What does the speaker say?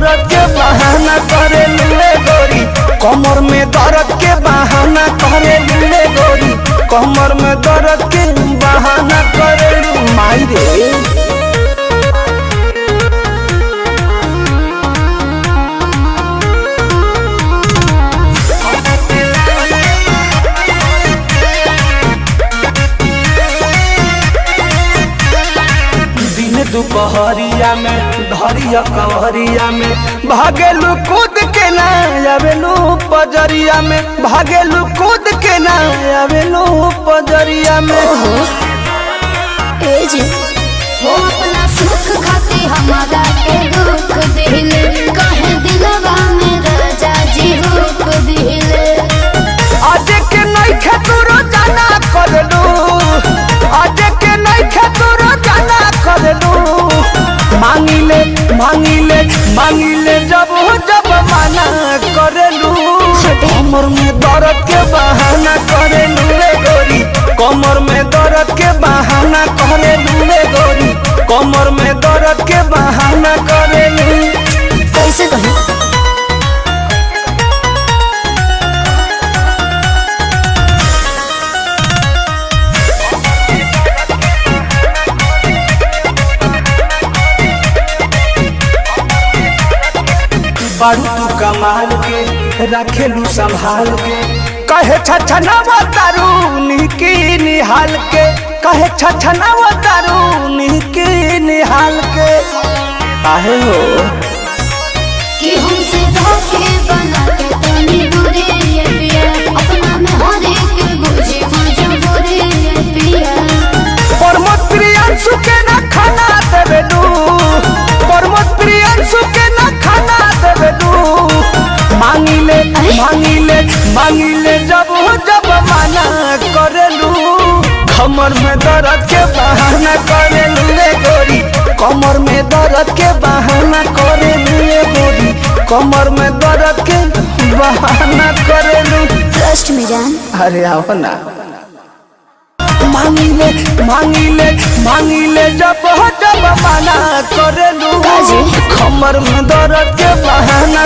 दर्द के बहाना करे लूले गोरी, कमर में दर्द के बहाना करे लूले गोरी, कमर में दर्द के बहाना करे लू माई रे। दुपहरिया में धरिया कवरिया में भागेलू कूद के ना आवेलू पजरिया में, भागेलू कूद के ना आवेलू पजरिया में। वो अपना सुख खाती हमारा के दुख दिले, कहे दिलवा में राजा जी हुक दिले। आज के नहीं खेतुरो जाना करलू, आज के नहीं खेतुरो जाना करलू, मांगिले मांगिले मांगिले जब जब माना करलू, कमर में दर्द के बहाना करलू रे गोरी, कमर में दर्द के बहाना करलू रे गोरी, कमर में दर्द के बहाना करलू। कैसे कहे बारू तू कमाल के रखेलू संभाल के, कहे छछनावा तारू निकी निहाल के, कहे छछनावा तारू निकी निहाल के। आहे हो कि हमसे धोखे बना के तनी दूरी ये पिया, अपना में हर एक बुझे मजबूरी ये पिया। प्रमोद प्रियांशु के ना खाना देवेलू, प्रमोद प्रियांशु के ना खाना देवेलू, मांगिले मांगिले मांगिले जब जब माना करेलू, कमर में दर्द के बहाना करेलू रे गोरी, कमर में दर्द के बहाना करेलू रे गोरी, कमर में दर्द के बहाना करेलू। ट्रस्ट में जान। अरे आओ ना। मांगिले मांगिले मांगिले जब जब माना करेलू, कमर में दर्द के बहाना